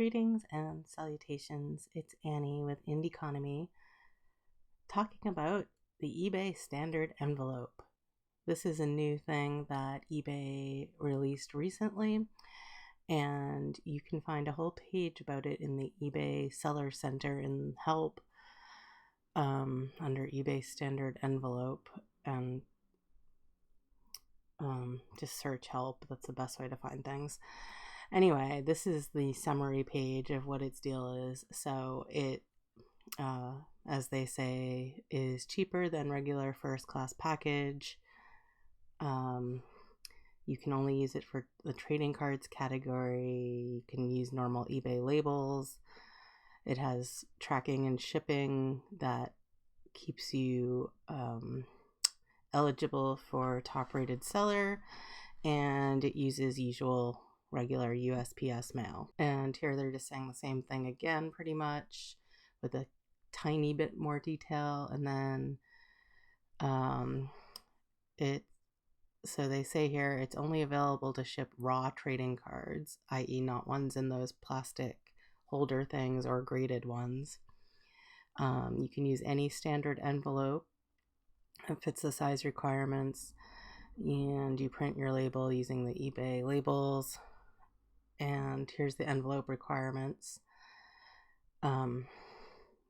Greetings and salutations. It's Annie with Indieconomy talking about the eBay standard envelope. This is a new thing that eBay released recently, and you can find a whole page about it in the eBay Seller Center in Help under eBay standard envelope, and just search help. That's the best way to find things. Anyway, this is the summary page of what its deal is. So it, as they say, is cheaper than regular first class package. You can only use it for the trading cards category. You can use normal eBay labels. It has tracking and shipping that keeps you eligible for top rated seller, and it uses usual regular USPS mail. And here they're just saying the same thing again, pretty much, with a tiny bit more detail. And then so they say here it's only available to ship raw trading cards, i.e. not ones in those plastic holder things or graded ones. You can use any standard envelope. It fits the size requirements, and you print your label using the eBay labels. And here's the envelope requirements.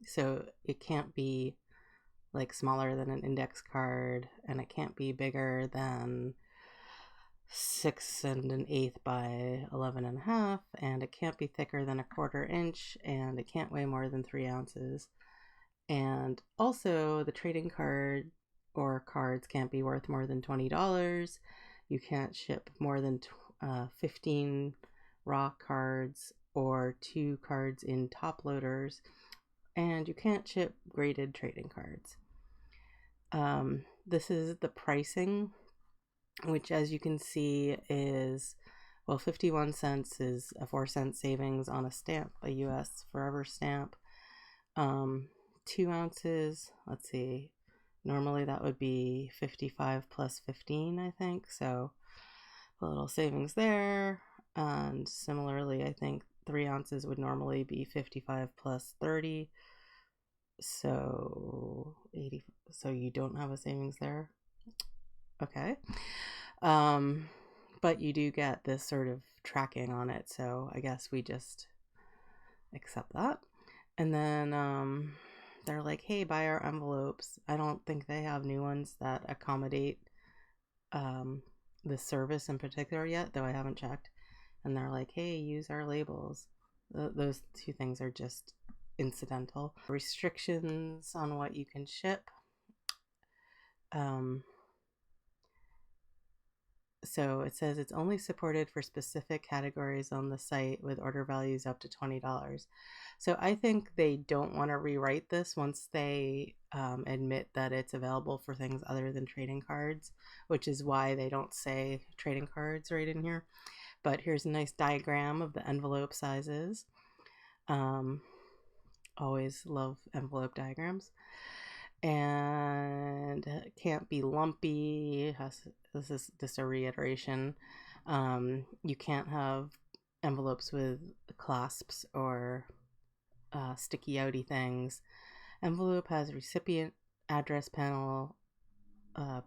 So it can't be like smaller than an index card, and it can't be bigger than 6 1/8 by 11.5, and it can't be thicker than 1/4 inch, and it can't weigh more than 3 ounces. And also the trading card or cards can't be worth more than $20. You can't ship more than 15 raw cards or 2 cards in top loaders, and you can't ship graded trading cards. This is the pricing, which, as you can see, is, well, 51 cents is a 4-cent savings on a stamp, a US Forever stamp. 2 ounces, let's see, normally that would be 55 plus 15, I think, so a little savings there. And similarly, I think 3 ounces would normally be 55 plus 30, so 80. So you don't have a savings there. Okay. But you do get this sort of tracking on it, so I guess we just accept that. And then they're like, hey, buy our envelopes. I don't think they have new ones that accommodate this service in particular yet, though I haven't checked. And they're like, hey, use our labels. Those two things are just incidental. Restrictions on what you can ship. So it says it's only supported for specific categories on the site with order values up to $20. So I think they don't want to rewrite this once they admit that it's available for things other than trading cards, which is why they don't say trading cards right in here. But here's a nice diagram of the envelope sizes. Always love envelope diagrams. And it can't be lumpy. This is just a reiteration. You can't have envelopes with clasps or sticky outy things. Envelope has recipient address panel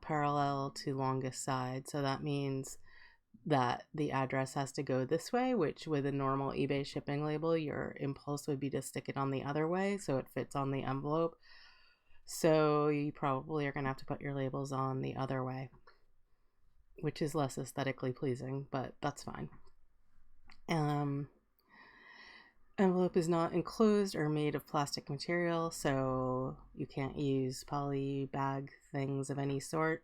parallel to longest side, so that means that the address has to go this way, which with a normal eBay shipping label, your impulse would be to stick it on the other way so it fits on the envelope. So you probably are going to have to put your labels on the other way, which is less aesthetically pleasing, but that's fine. Envelope is not enclosed or made of plastic material, so you can't use poly bag things of any sort,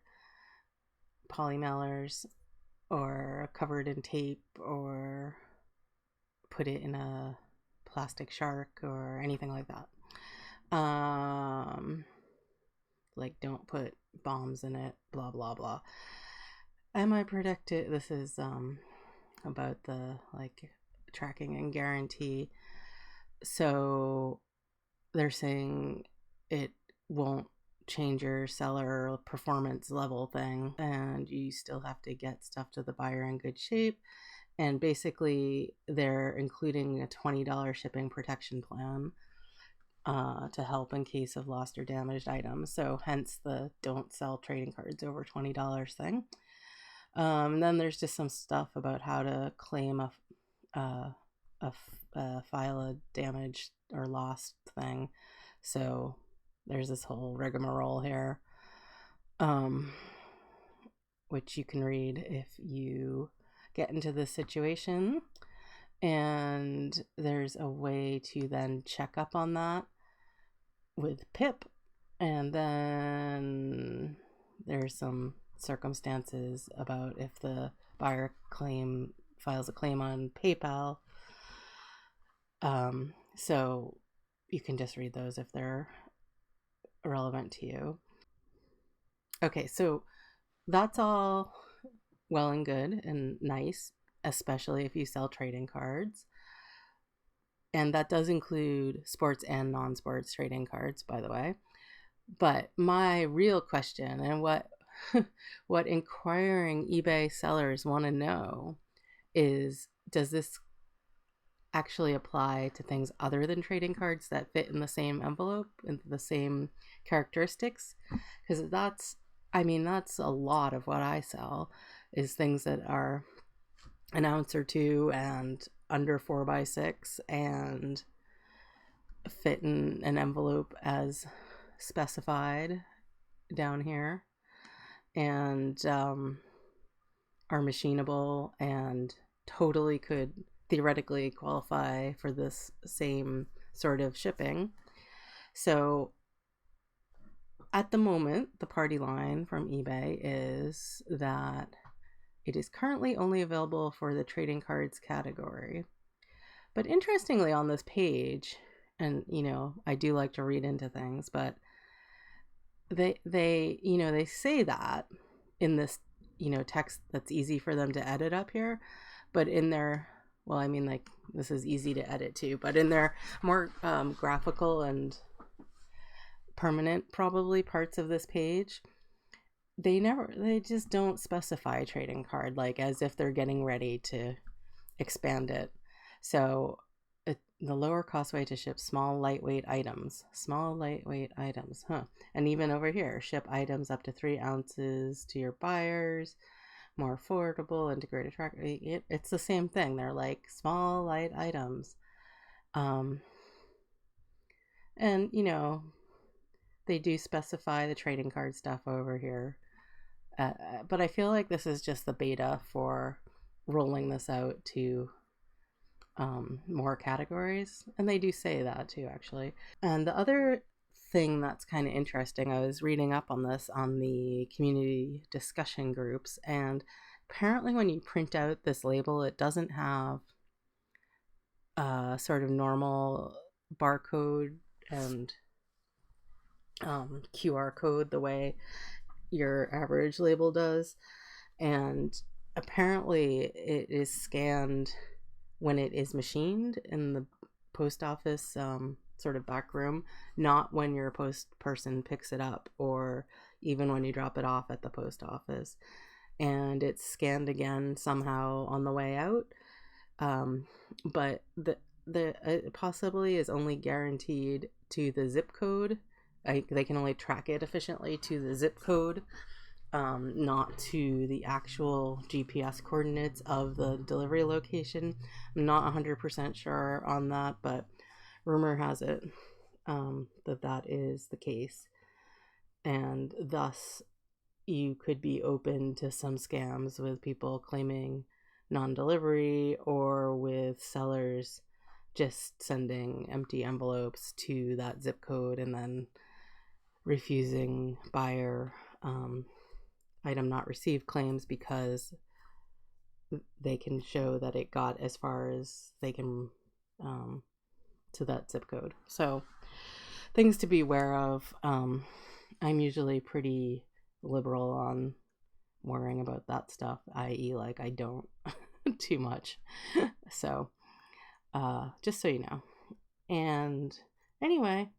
poly mailers, or covered in tape, or put it in a plastic shark or anything like that. Like, don't put bombs in it, blah blah blah. Am I protected? This is about the like tracking and guarantee. So they're saying it won't change your seller performance level thing, and you still have to get stuff to the buyer in good shape, And basically, they're including a $20 shipping protection plan to help in case of lost or damaged items. So hence the don't sell trading cards over $20 thing. Then there's just some stuff about how to claim a file a damaged or lost thing. So there's this whole rigmarole here, which you can read if you get into this situation. And there's a way to then check up on that with PIP. And then there's some circumstances about if the buyer files a claim on PayPal. So you can just read those if they're relevant to you. Okay, so that's all well and good and nice, especially if you sell trading cards. And that does include sports and non-sports trading cards, by the way. But my real question, and what inquiring eBay sellers want to know, is does this actually apply to things other than trading cards that fit in the same envelope and the same characteristics? Because that's a lot of what I sell, is things that are an ounce or two and under 4x6 and fit in an envelope as specified down here, and are machinable and totally could theoretically qualify for this same sort of shipping. So at the moment, the party line from eBay is that it is currently only available for the trading cards category. But interestingly, on this page, and I do like to read into things, but they say that in this text that's easy for them to edit up here, but in their, well, I mean, like, this is easy to edit too, but in their more graphical and permanent probably parts of this page, they just don't specify a trading card, like as if they're getting ready to expand it. So the lower cost way to ship small lightweight items, and even over here, ship items up to 3 ounces to your buyers, more affordable, integrated track. It's the same thing. They're like small light items, and they do specify the trading card stuff over here, but I feel like this is just the beta for rolling this out to more categories, and they do say that too, actually. And the other thing that's kind of interesting, I was reading up on this on the community discussion groups, and apparently when you print out this label, it doesn't have a sort of normal barcode and QR code the way your average label does. And apparently it is scanned when it is machined in the post office sort of back room, not when your post person picks it up, or even when you drop it off at the post office. And it's scanned again somehow on the way out, but the possibly is only guaranteed to the zip code. They can only track it efficiently to the zip code, not to the actual GPS coordinates of the delivery location. I'm not 100% sure on that, but rumor has it that is the case. And thus, you could be open to some scams with people claiming non-delivery, or with sellers just sending empty envelopes to that zip code and then refusing buyer item not received claims because they can show that it got as far as they can to that zip code. So things to be aware of. I'm usually pretty liberal on worrying about that stuff, i.e. like I don't too much. So just so you know. And anyway,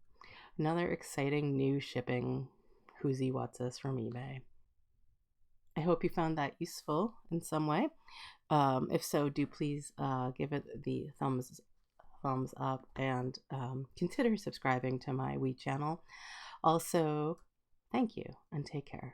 another exciting new shipping whoozy what's this from eBay. I hope you found that useful in some way. If so, do please give it the thumbs up and consider subscribing to my Wii channel. Also, thank you and take care.